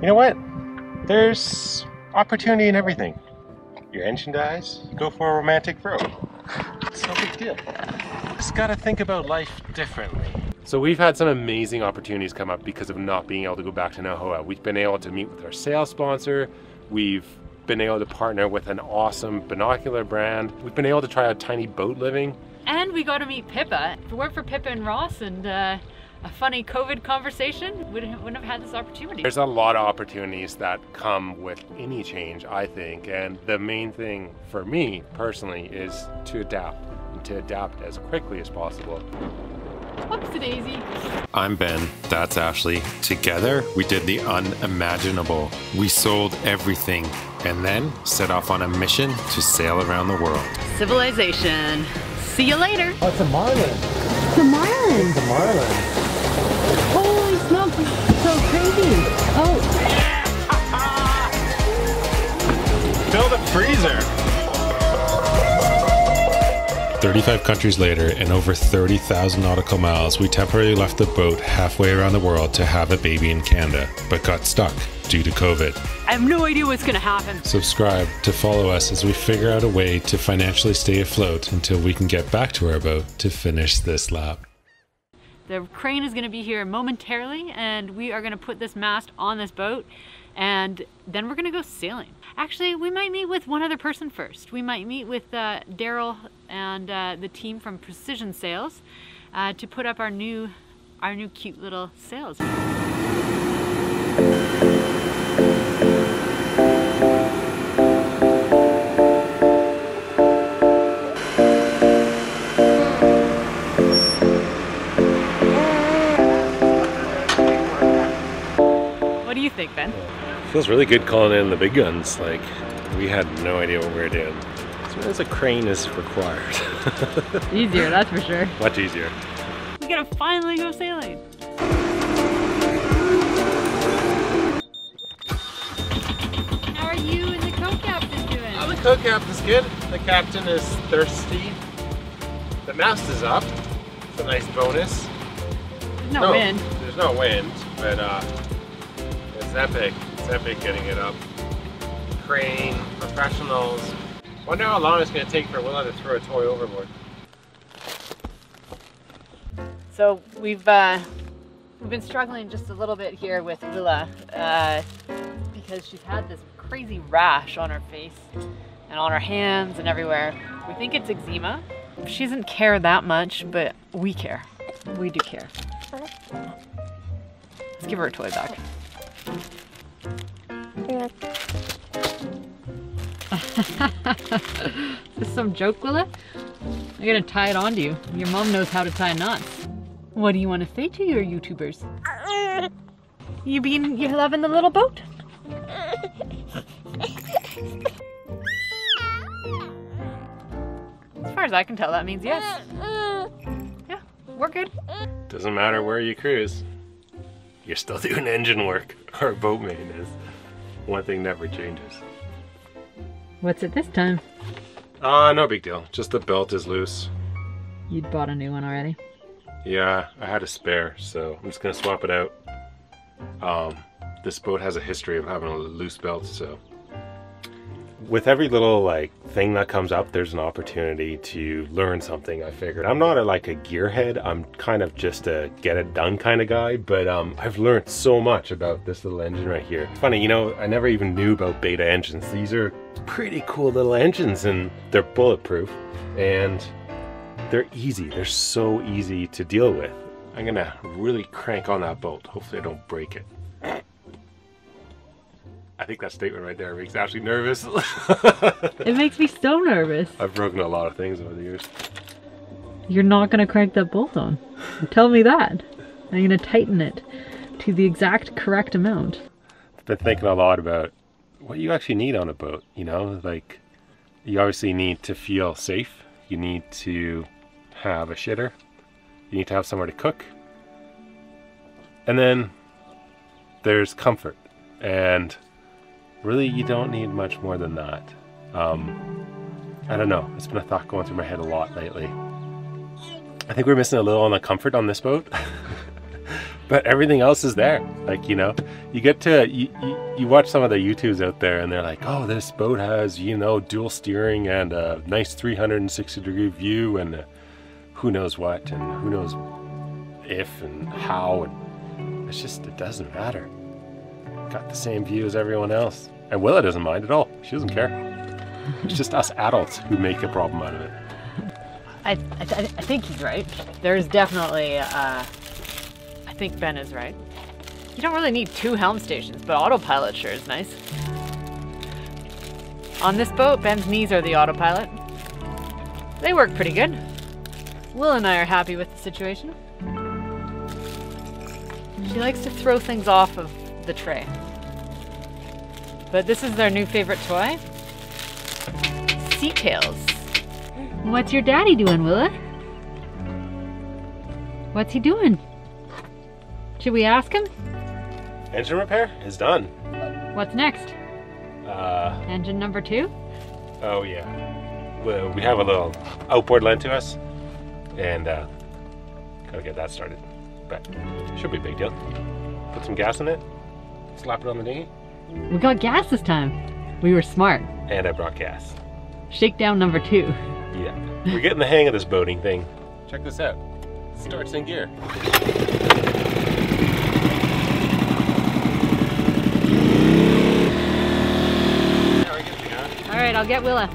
You know what? There's opportunity in everything. Your engine dies, you go for a romantic road. It's no big deal. Just gotta think about life differently. So we've had some amazing opportunities come up because of not being able to go back to Nahoa. We've been able to meet with our sales sponsor. We've been able to partner with an awesome binocular brand. We've been able to try out tiny boat living. And we got to meet Pippa. If it weren't for Pippa and Ross and a funny COVID conversation, we wouldn't have had this opportunity. There's a lot of opportunities that come with any change, I think. And the main thing for me personally is to adapt, and to adapt as quickly as possible. Whoopsie-daisy. I'm Ben, that's Ashley. Together, we did the unimaginable. We sold everything and then set off on a mission to sail around the world. Civilization. See you later. Oh, it's a marlin. It's a marlin. It's a marlin. Holy smokes, it's so crazy. Oh. Fill the freezer. 35 countries later and over 30,000 nautical miles, we temporarily left the boat halfway around the world to have a baby in Canada, but got stuck due to COVID. I have no idea what's gonna happen. Subscribe to follow us as we figure out a way to financially stay afloat until we can get back to our boat to finish this lap. The crane is gonna be here momentarily and we are gonna put this mast on this boat and then we're gonna go sailing. Actually, we might meet with one other person first. We might meet with Daryl and the team from Precision Sails to put up our new cute little sails. What do you think, Ben? Feels really good calling in the big guns. Like, we had no idea what we were doing. So as a crane is required. Easier, that's for sure. Much easier. We gotta finally go sailing. How are you and the co-captain doing? Oh, the co-captain's good. The captain is thirsty. The mast is up. It's a nice bonus. There's no wind. There's no wind, but it's epic. It's epic getting it up. Crane, professionals. Wonder how long it's going to take for Willa to throw a toy overboard. So we've been struggling just a little bit here with Willa because she's had this crazy rash on her face and on her hands and everywhere. We think it's eczema. She doesn't care that much, but we care. We do care. Let's give her a toy back. Yeah. Is this some joke, Willa? I'm gonna tie it onto you. Your mom knows how to tie knots. What do you want to say to your YouTubers? You loving the little boat? As far as I can tell, that means yes. Yeah, we're good. Doesn't matter where you cruise. You're still doing engine work or boat maintenance. One thing never changes. What's it this time? No big deal. Just the belt is loose. You'd bought a new one already. Yeah, I had a spare, so I'm just gonna swap it out. This boat has a history of having a loose belt, so. With every little thing that comes up, there's an opportunity to learn something, I figured. I'm not a gearhead, I'm kind of just a get it done kind of guy, but I've learned so much about this little engine right here. It's funny, I never even knew about beta engines. These are pretty cool little engines and they're bulletproof and they're easy. They're so easy to deal with. I'm gonna really crank on that bolt. Hopefully I don't break it. I think that statement right there makes Ashley nervous. It makes me so nervous. I've broken a lot of things over the years. You're not gonna crank that bolt on. Tell me that. I'm gonna tighten it to the exact correct amount. I've been thinking a lot about what you actually need on a boat, you obviously need to feel safe. You need to have a shitter. You need to have somewhere to cook. And then there's comfort. And really, you don't need much more than that. I don't know. It's been a thought going through my head a lot lately. I think we're missing a little on the comfort on this boat. but everything else is there. Like, you know, you get to, you watch some of the YouTubes out there and they're like, oh, this boat has, you know, dual steering and a nice 360-degree view and who knows what and who knows if and how. And it's just, it doesn't matter. Got the same view as everyone else. And Willa doesn't mind at all. She doesn't care. It's just us adults who make a problem out of it. I think he's right. There's definitely, I think Ben is right. You don't really need 2 helm stations, but autopilot sure is nice. On this boat, Ben's knees are the autopilot. They work pretty good. Will and I are happy with the situation. She likes to throw things off of the tray. But this is their new favorite toy. Sea tails. What's your daddy doing, Willa? What's he doing? Should we ask him? Engine repair is done. What's next? Engine number 2? Oh yeah. Well, we have a little outboard lent to us, and gotta get that started. But should be a big deal. Put some gas in it, slap it on the dinghy. We got gas this time. We were smart. And I brought gas. Shakedown number 2. Yeah. We're getting the hang of this boating thing. Check this out. Starts in gear. All right, I'll get Willa.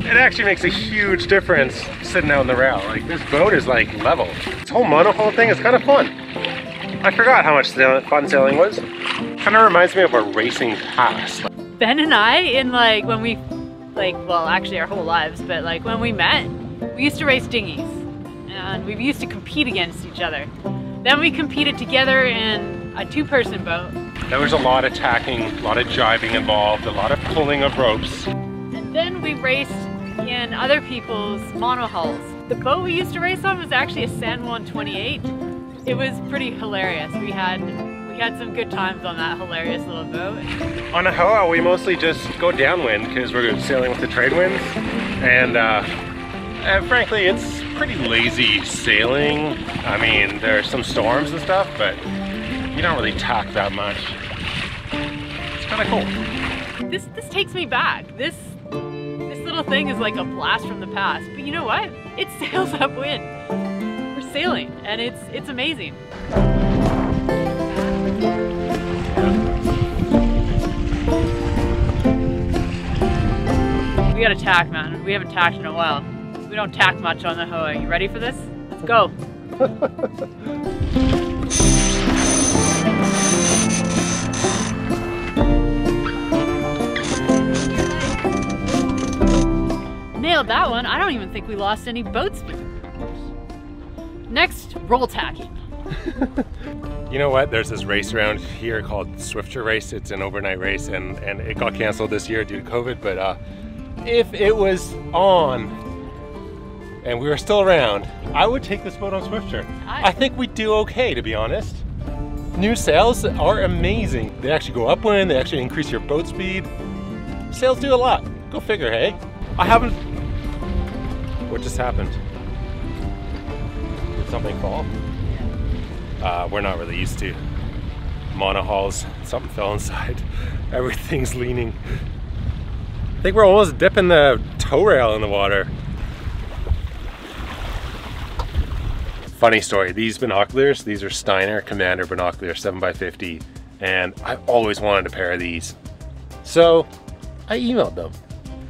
It actually makes a huge difference sitting out on the rail. Like, this boat is like level. This whole monohull thing is kind of fun. I forgot how much fun sailing was. Kind of reminds me of a racing past. Ben and I, in like when we, well, actually our whole lives, but like when we met, we used to race dinghies and we used to compete against each other. Then we competed together in a 2-person boat. There was a lot of tacking, a lot of jibing involved, a lot of pulling of ropes. And then we raced in other people's monohulls. The boat we used to race on was actually a San Juan 28. It was pretty hilarious. We had some good times on that hilarious little boat. On a hoa, we mostly just go downwind because we're sailing with the trade winds. And frankly, it's pretty lazy sailing. I mean, there are some storms and stuff, but you don't really tack that much. It's kind of cool. This takes me back. This little thing is like a blast from the past. But you know what? It sails upwind. We're sailing, and it's amazing. We gotta tack, man. We haven't tacked in a while. We don't tack much on the hoa. You ready for this? Let's go. Nailed that one. I don't even think we lost any boat speed. Next, roll tacking. You know what? There's this race around here called Swifter Race. It's an overnight race, and it got canceled this year due to COVID. But if it was on and we were still around, I would take this boat on Swifter. I think we'd do okay, to be honest. New sails are amazing. They actually go upwind. They actually increase your boat speed. Sails do a lot. Go figure, hey? I haven't. What just happened? Did something fall? We're not really used to monohulls. Something fell inside. Everything's leaning. I think we're almost dipping the tow rail in the water. Funny story, these binoculars, these are Steiner Commander binoculars, 7x50, and I always wanted a pair of these. So I emailed them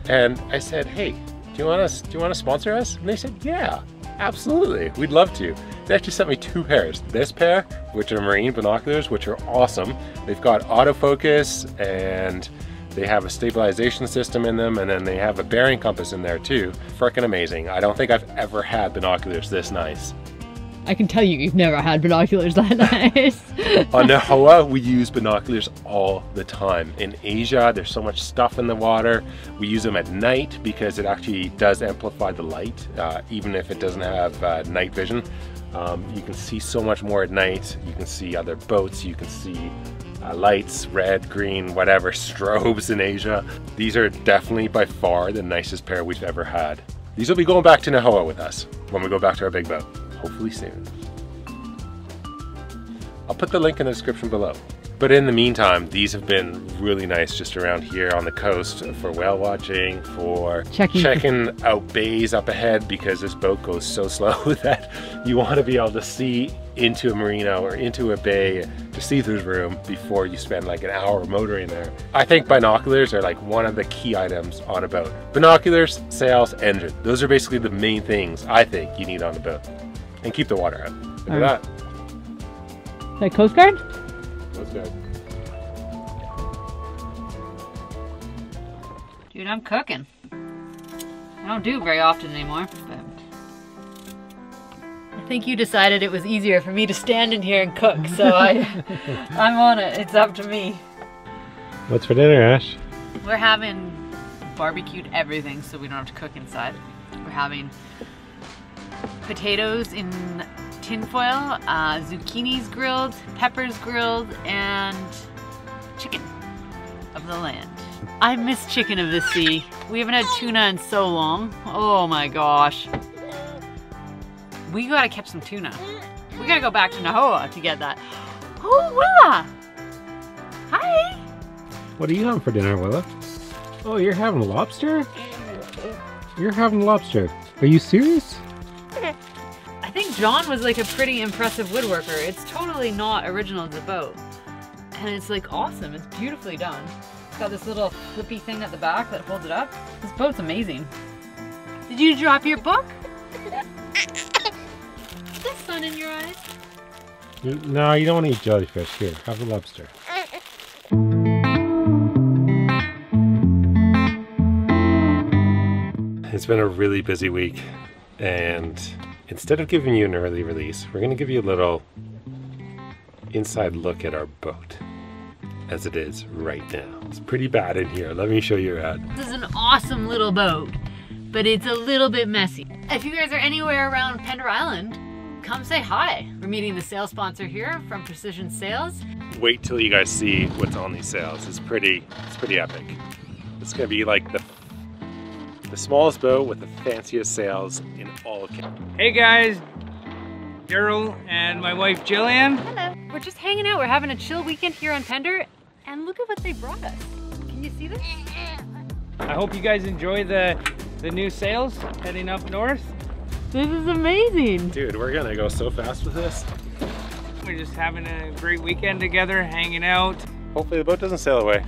and I said, hey, do you want to sponsor us? And they said, yeah, absolutely, we'd love to. They actually sent me 2 pairs. This pair, which are marine binoculars, which are awesome. They've got autofocus and they have a stabilization system in them, and then they have a bearing compass in there too. Freaking amazing. I don't think I've ever had binoculars this nice. I can tell you've never had binoculars that nice. On Nahoa, we use binoculars all the time. In Asia, there's so much stuff in the water. We use them at night because it actually does amplify the light, even if it doesn't have night vision. You can see so much more at night. You can see other boats, you can see lights, red, green, whatever, strobes in Asia. These are definitely by far the nicest pair we've ever had. These will be going back to Nahoa with us when we go back to our big boat. Hopefully soon. I'll put the link in the description below. But in the meantime, these have been really nice just around here on the coast for whale watching, for checking out bays up ahead, because this boat goes so slow that you want to be able to see into a marina or into a bay to see through the room before you spend like an hour motoring there. I think binoculars are like one of the key items on a boat. Binoculars, sails, engine. Those are basically the main things I think you need on a boat. And keep the water out. Look at that. Is that Coast Guard? Coast Guard. Dude, I'm cooking. I don't do it very often anymore, but I think you decided it was easier for me to stand in here and cook, so I'm on it. It's up to me. What's for dinner, Ash? We're having barbecued everything so we don't have to cook inside. We're having potatoes in tinfoil, zucchinis grilled, peppers grilled, and chicken of the land. I miss chicken of the sea. We haven't had tuna in so long. Oh my gosh. We gotta catch some tuna. We gotta go back to Nahoa to get that. Oh, Willa! Hi! What are you having for dinner, Willa? Oh, you're having lobster? You're having lobster. Are you serious? I think John was like a pretty impressive woodworker. It's totally not original to the boat. And it's like awesome. It's beautifully done. It's got this little flippy thing at the back that holds it up. This boat's amazing. Did you drop your book? Is there sun in your eyes? No, you don't want to eat jellyfish. Here, have a lobster. It's been a really busy week, and instead of giving you an early release, we're going to give you a little inside look at our boat as it is right now. It's pretty bad in here. Let me show you around. This is an awesome little boat, but it's a little bit messy. If you guys are anywhere around Pender Island, come say hi. We're meeting the sail sponsor here from Precision Sails. Wait till you guys see what's on these sails. It's pretty epic. It's going to be like the smallest boat with the fanciest sails in all of Canada. Hey guys, Daryl and my wife Jillian. Hello. We're just hanging out. We're having a chill weekend here on Pender, and look at what they brought us. Can you see this? I hope you guys enjoy the new sails heading up north. This is amazing. Dude, we're gonna go so fast with this. We're just having a great weekend together, hanging out. Hopefully the boat doesn't sail away.